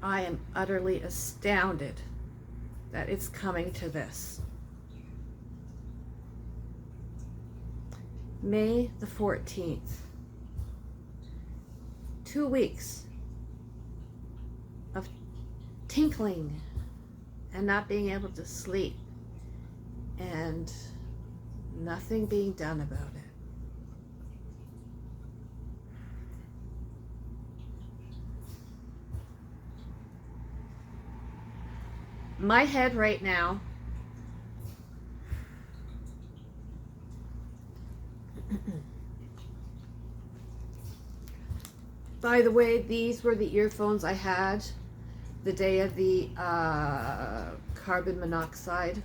I am utterly astounded that it's coming to this. May the 14th. 2 weeks of tinkling and not being able to sleep and nothing being done about it. My head right now by the way, these were the earphones I had the day of the carbon monoxide.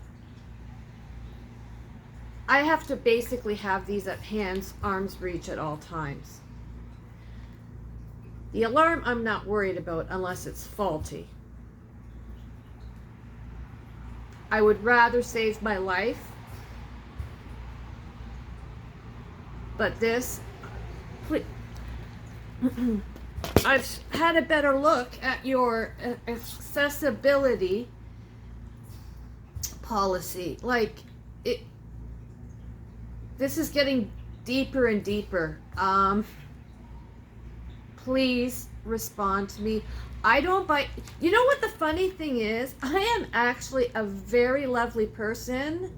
I have to basically have these at arm's reach at all times. The alarm I'm not worried about unless it's faulty. I would rather save my life, but this, please, I've had a better look at your accessibility policy. Like, this is getting deeper and deeper. Please respond to me. I don't buy. You know what the funny thing is? I am actually a very lovely person.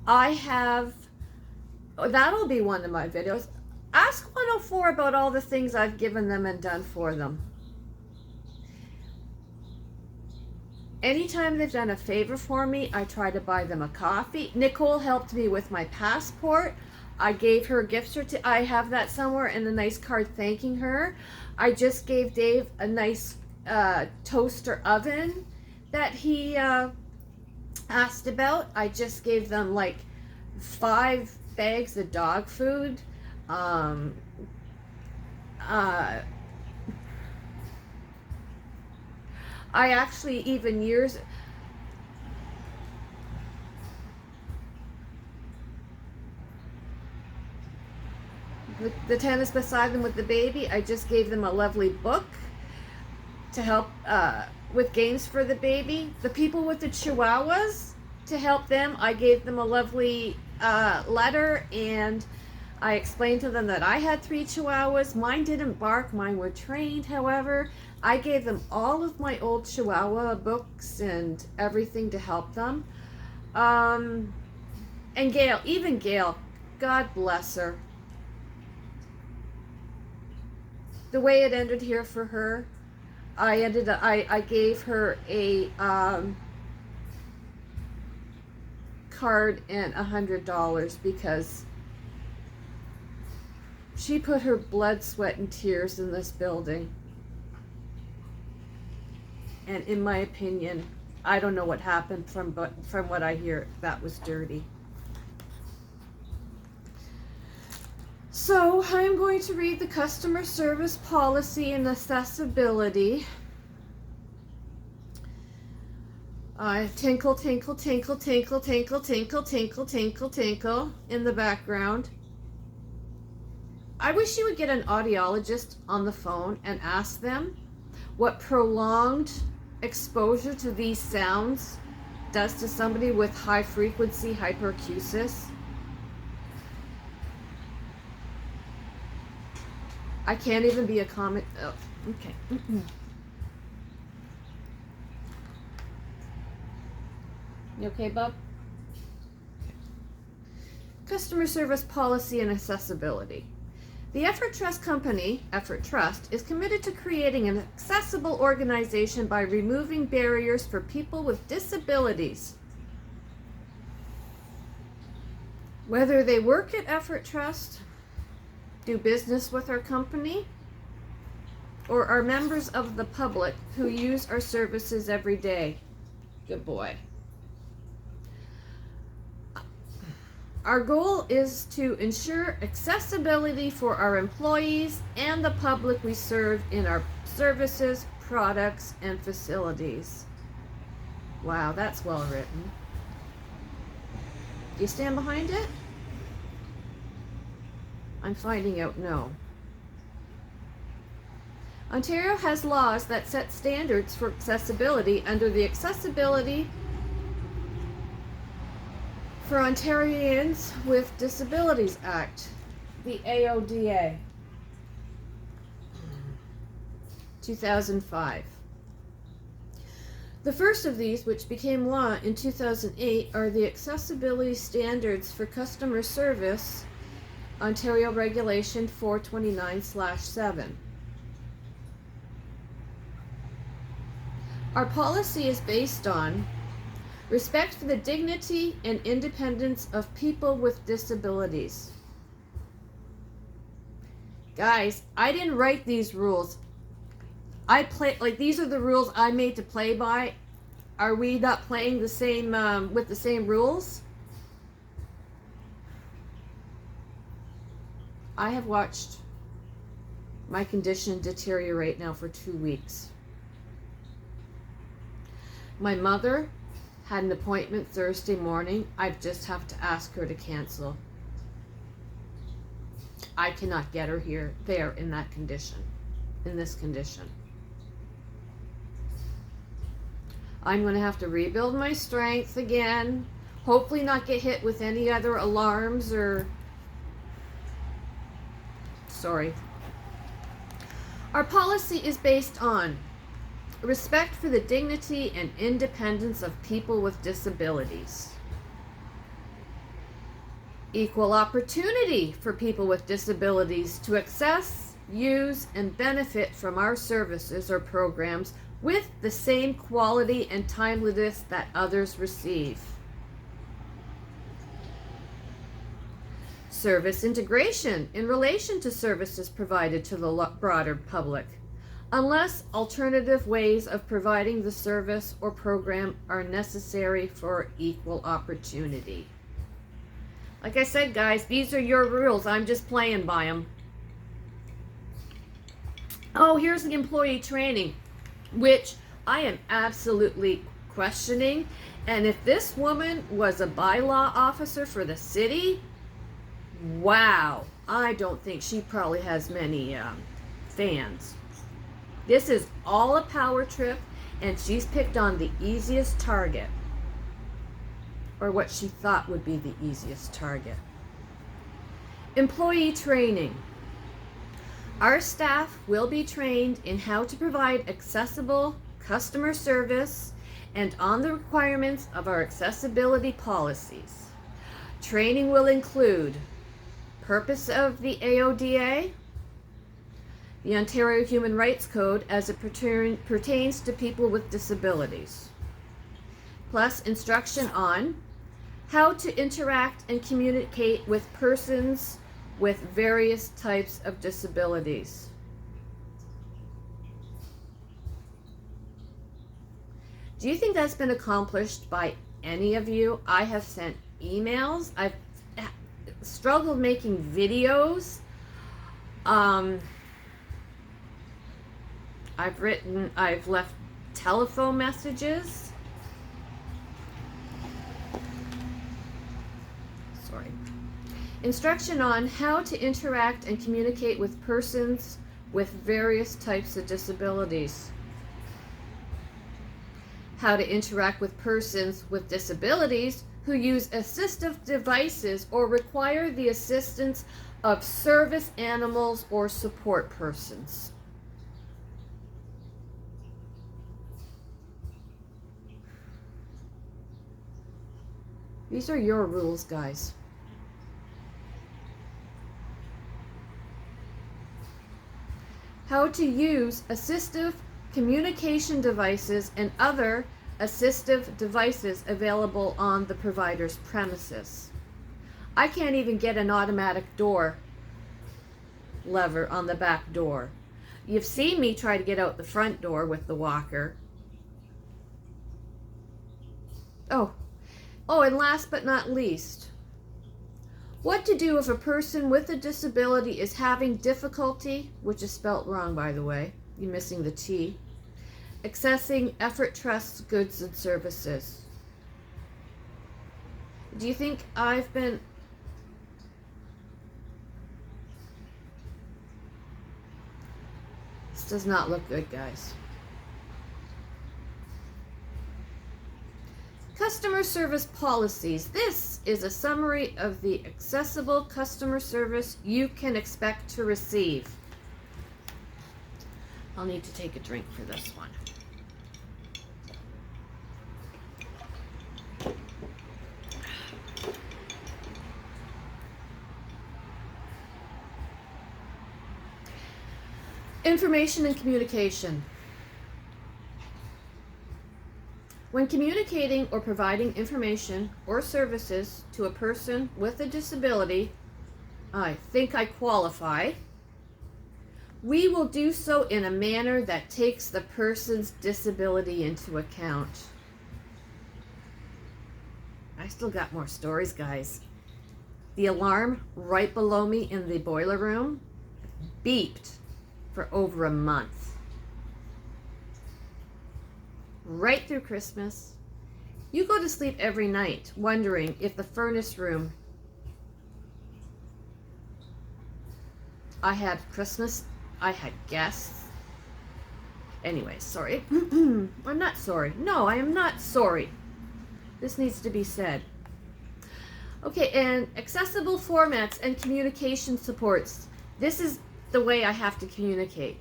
I have. That'll be one of my videos. Ask 104 about all the things I've given them and done for them. Anytime they've done a favor for me, I try to buy them a coffee. Nicole helped me with my passport. I gave her a gift certificate. I have that somewhere and a nice card thanking her. I just gave Dave a nice toaster oven that he asked about. I just gave them like 5 bags of dog food. I actually even years the tennis beside them with the baby, I just gave them a lovely book to help with games for the baby. The people with the chihuahuas, to help them, I gave them a lovely letter, and I explained to them that I had 3 chihuahuas. Mine didn't bark, mine were trained. However, I gave them all of my old chihuahua books and everything to help them. And Gail, even Gail, God bless her. The way it ended here for her, I gave her a card and $100 because she put her blood, sweat, and tears in this building. And in my opinion, I don't know what happened, but from what I hear, that was dirty. So I'm going to read the customer service policy and accessibility. Tinkle, tinkle, tinkle, tinkle, tinkle, tinkle, tinkle, tinkle, tinkle in the background. I wish you would get an audiologist on the phone and ask them what prolonged exposure to these sounds does to somebody with high frequency hyperacusis. I can't even be a comment. Oh, okay. You okay, bub? Okay. Customer service policy and accessibility. The Effort Trust Company, Effort Trust, is committed to creating an accessible organization by removing barriers for people with disabilities. Whether they work at Effort Trust, do business with our company, or are members of the public who use our services every day. Good boy. Our goal is to ensure accessibility for our employees and the public we serve in our services, products, and facilities. Wow, that's well written. Do you stand behind it? I'm finding out no. Ontario has laws that set standards for accessibility under the Accessibility for Ontarians with Disabilities Act, the AODA, 2005. The first of these, which became law in 2008, are the Accessibility Standards for Customer Service, Ontario Regulation 429/7. Our policy is based on respect for the dignity and independence of people with disabilities. Guys, I didn't write these rules. These are the rules I made to play by. Are we not playing the same, with the same rules? I have watched my condition deteriorate now for 2 weeks. My mother had an appointment Thursday morning. I just have to ask her to cancel. I cannot get her there in that condition, in this condition. I'm going to have to rebuild my strength again. Hopefully not get hit with any other alarms or... Sorry. Our policy is based on respect for the dignity and independence of people with disabilities. Equal opportunity for people with disabilities to access, use, and benefit from our services or programs with the same quality and timeliness that others receive. Service integration in relation to services provided to the broader public, unless alternative ways of providing the service or program are necessary for equal opportunity. Like I said, guys, these are your rules. I'm just playing by them. Oh, here's the employee training, which I am absolutely questioning. And if this woman was a bylaw officer for the city, wow, I don't think she probably has many fans. This is all a power trip, and she's picked on the easiest target, or what she thought would be the easiest target. Employee training. Our staff will be trained in how to provide accessible customer service and on the requirements of our accessibility policies. Training will include purpose of the AODA, the Ontario Human Rights Code as it pertains to people with disabilities, plus instruction on how to interact and communicate with persons with various types of disabilities. Do you think that's been accomplished by any of you? I have sent emails. I've struggled making videos. I've left telephone messages. Sorry. Instruction on how to interact and communicate with persons with various types of disabilities. How to interact with persons with disabilities who use assistive devices or require the assistance of service animals or support persons. These are your rules, guys. How to use assistive communication devices and other assistive devices available on the provider's premises. I can't even get an automatic door lever on the back door. You've seen me try to get out the front door with the walker. Oh, and last but not least, what to do if a person with a disability is having difficulty, which is spelt wrong by the way, you're missing the T, accessing Effort Trust's goods and services. Do you think I've been... This does not look good, guys. Customer service policies. This is a summary of the accessible customer service you can expect to receive. I'll need to take a drink for this one. Information and communication. When communicating or providing information or services to a person with a disability, I think I qualify, we will do so in a manner that takes the person's disability into account. I still got more stories, guys. The alarm right below me in the boiler room beeped for over a month. Right through Christmas. You go to sleep every night wondering if the furnace room. I had Christmas, I had guests. Anyway, sorry. I'm not sorry. No, I am not sorry. This needs to be said. Okay, and accessible formats and communication supports. This is the way I have to communicate.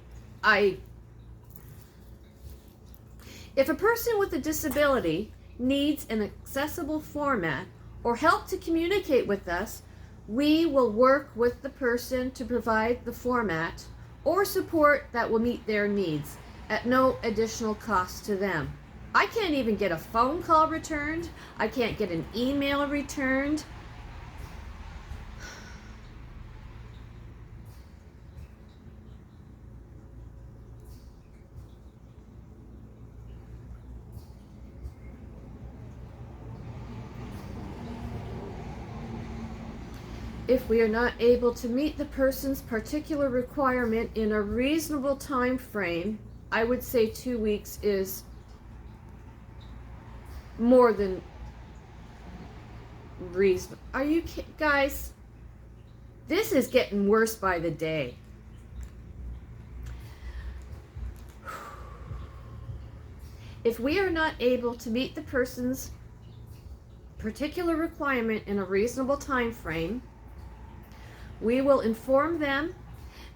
If a person with a disability needs an accessible format or help to communicate with us, we will work with the person to provide the format or support that will meet their needs at no additional cost to them. I can't even get a phone call returned. I can't get an email returned. If we are not able to meet the person's particular requirement in a reasonable time frame, I would say 2 weeks is more than reasonable. Are you guys? This is getting worse by the day. If we are not able to meet the person's particular requirement in a reasonable time frame, we will inform them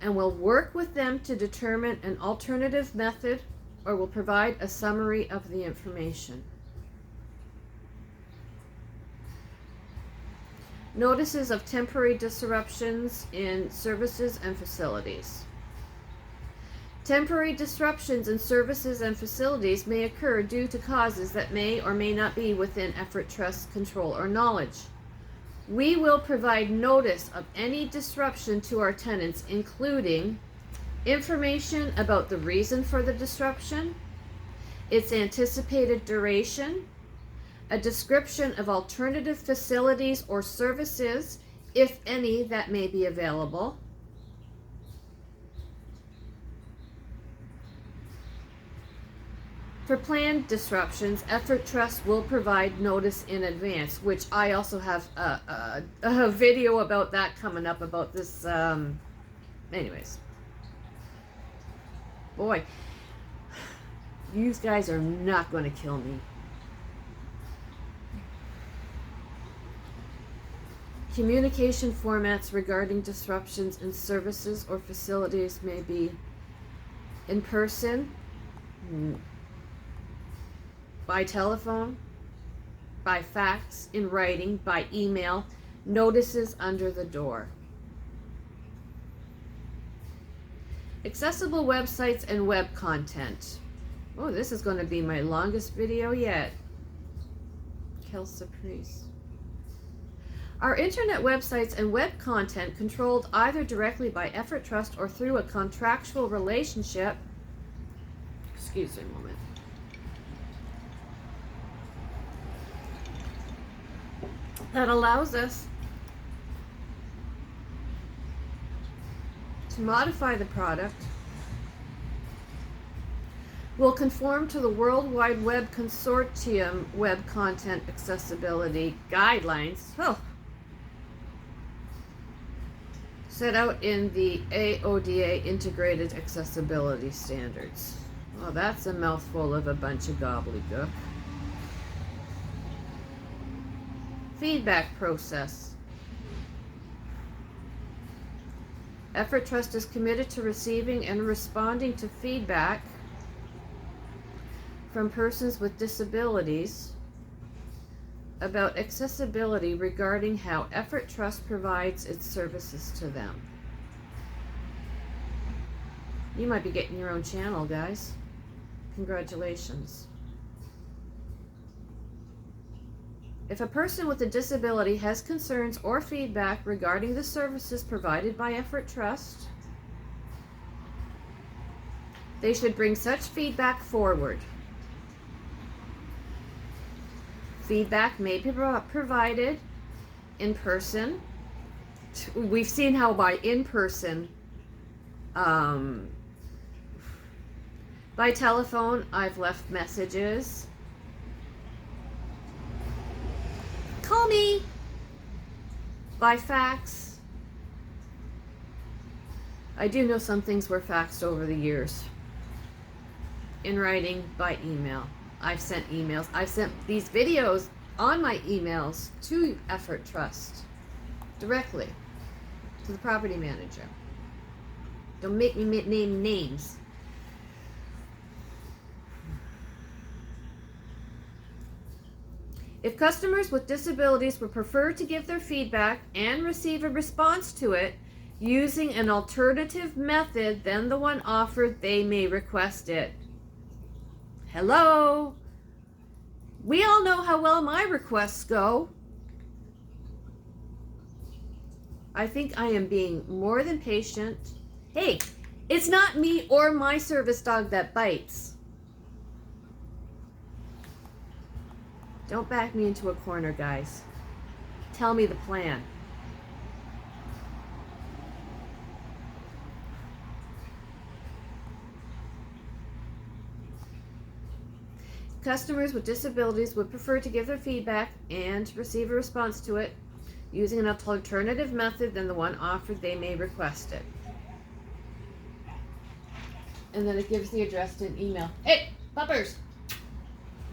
and will work with them to determine an alternative method or will provide a summary of the information. Notices of temporary disruptions in services and facilities. Temporary disruptions in services and facilities may occur due to causes that may or may not be within Effort Trust's control or knowledge. We will provide notice of any disruption to our tenants, including information about the reason for the disruption, its anticipated duration, a description of alternative facilities or services, if any, that may be available, for planned disruptions, Effort Trust will provide notice in advance, which I also have a video about that coming up about this. Anyways. Boy, you guys are not going to kill me. Communication formats regarding disruptions in services or facilities may be in person, by telephone, by fax, in writing, by email, notices under the door. Accessible websites and web content. Oh, this is going to be my longest video yet. Kelsa Priest. Our internet websites and web content controlled either directly by Effort Trust or through a contractual relationship. Excuse me a moment. That allows us to modify the product, will conform to the World Wide Web Consortium Web Content Accessibility Guidelines. Oh. set out in the AODA Integrated Accessibility Standards. Well, that's a mouthful of a bunch of gobbledygook. Feedback process. Effort Trust is committed to receiving and responding to feedback from persons with disabilities about accessibility regarding how Effort Trust provides its services to them. You might be getting your own channel, guys. Congratulations. If a person with a disability has concerns or feedback regarding the services provided by Effort Trust, they should bring such feedback forward. Feedback may be provided in person. We've seen how by in person, by telephone, I've left messages. Call me. By fax. I do know some things were faxed over the years. In writing, by email. I've sent emails. I've sent these videos on my emails to Effort Trust directly to the property manager. Don't make me name names. If customers with disabilities would prefer to give their feedback and receive a response to it using an alternative method than the one offered, they may request it. Hello? We all know how well my requests go. I think I am being more than patient. Hey, it's not me or my service dog that bites. Don't back me into a corner, guys. Tell me the plan. Customers with disabilities would prefer to give their feedback and receive a response to it using an alternative method than the one offered, they may request it. And then it gives the address to an email. Hey, puppers!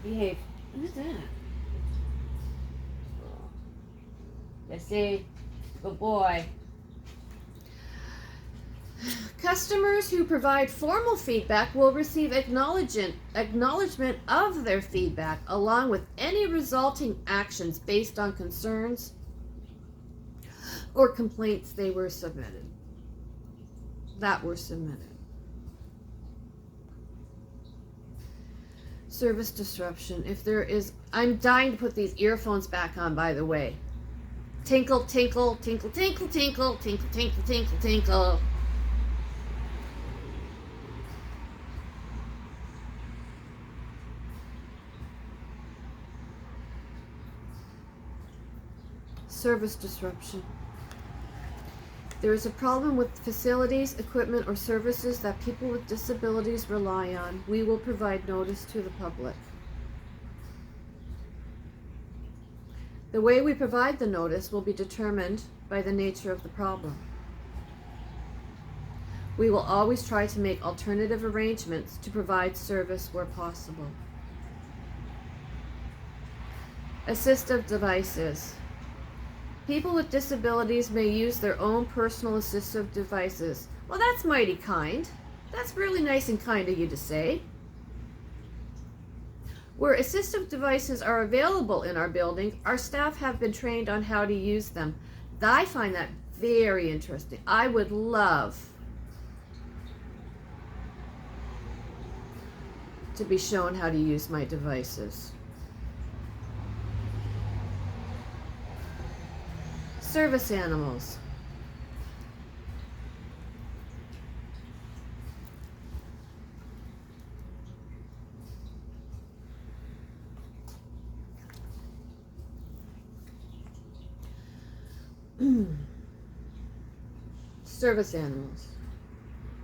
Behave. Who's that? Let's see. Good boy. Customers who provide formal feedback will receive acknowledgement of their feedback along with any resulting actions based on concerns or complaints that were submitted. Service disruption. If there is, I'm dying to put these earphones back on, by the way. Tinkle, tinkle, tinkle, tinkle, tinkle, tinkle, tinkle, tinkle, tinkle. Service disruption. There is a problem with facilities, equipment, or services that people with disabilities rely on. We will provide notice to the public. The way we provide the notice will be determined by the nature of the problem. We will always try to make alternative arrangements to provide service where possible. Assistive devices. People with disabilities may use their own personal assistive devices. Well, that's mighty kind. That's really nice and kind of you to say. Where assistive devices are available in our building, our staff have been trained on how to use them. I find that very interesting. I would love to be shown how to use my devices. Service animals. Service animals.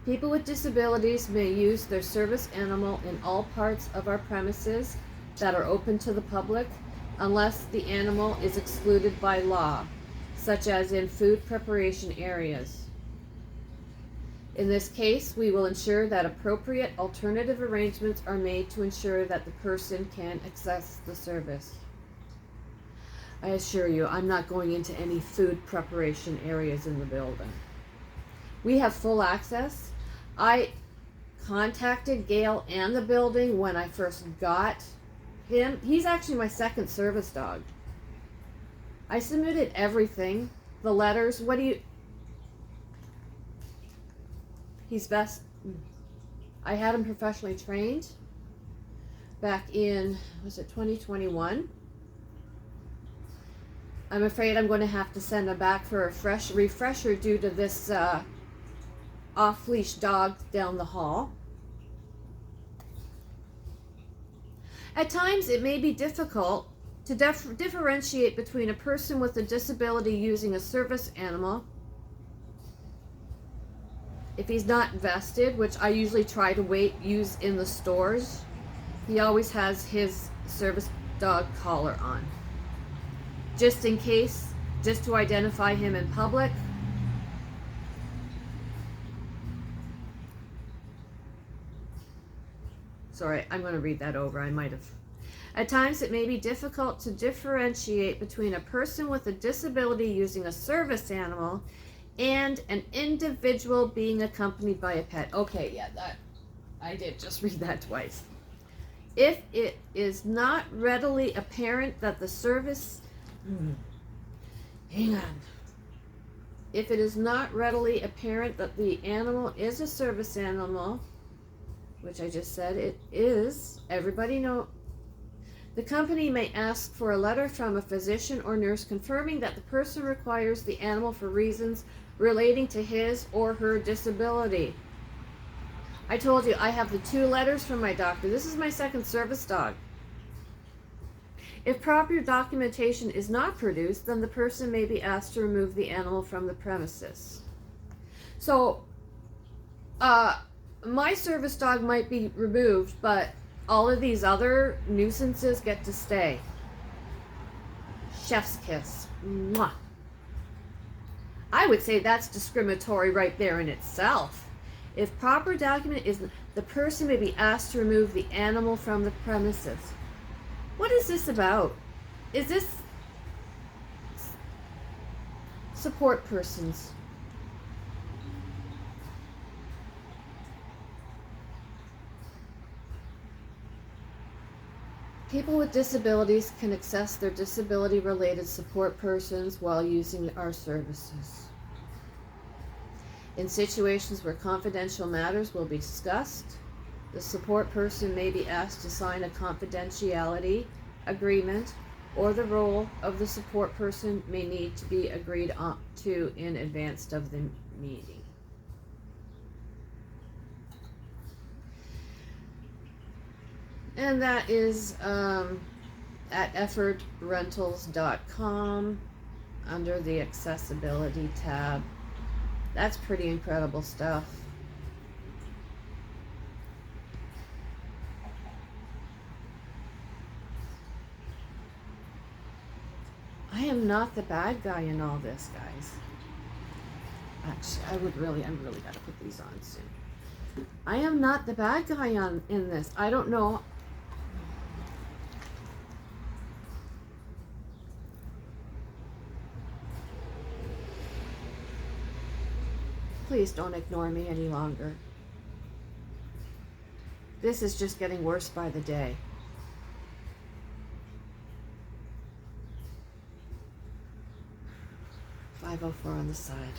People with disabilities may use their service animal in all parts of our premises that are open to the public unless the animal is excluded by law, such as in food preparation areas. In this case, we will ensure that appropriate alternative arrangements are made to ensure that the person can access the service. I assure you, I'm not going into any food preparation areas in the building. We have full access. I contacted Gail and the building when I first got him. He's actually my second service dog. I submitted everything, the letters. He's best. I had him professionally trained back in, was it 2021? I'm afraid I'm going to have to send him back for a fresh refresher due to this off-leash dog down the hall. At times, it may be difficult to differentiate between a person with a disability using a service animal if he's not vested, which I usually try to use in the stores. He always has his service dog collar on, just in case, just to identify him in public. Sorry, I'm going to read that over. I might have. At times, it may be difficult to differentiate between a person with a disability using a service animal and an individual being accompanied by a pet. Okay, yeah, that I did just read that twice. If it is not readily apparent that the service hang on. If it is not readily apparent that the animal is a service animal, which I just said it is, everybody know, the company may ask for a letter from a physician or nurse confirming that the person requires the animal for reasons relating to his or her disability. I told you I have the 2 letters from my doctor. This is my second service dog. If proper documentation is not produced, then the person may be asked to remove the animal from the premises. So, my service dog might be removed, but all of these other nuisances get to stay. Chef's kiss. Mwah. I would say that's discriminatory right there in itself. If proper document is, the person may be asked to remove the animal from the premises. What is this about? Is this support persons? People with disabilities can access their disability-related support persons while using our services. In situations where confidential matters will be discussed, the support person may be asked to sign a confidentiality agreement, or the role of the support person may need to be agreed on to in advance of the meeting. And that is at effortrentals.com under the accessibility tab. That's pretty incredible stuff. I am not the bad guy in all this, guys. Actually, I really gotta put these on soon. I am not the bad guy in this. I don't know. Please don't ignore me any longer. This is just getting worse by the day. .504 on the side.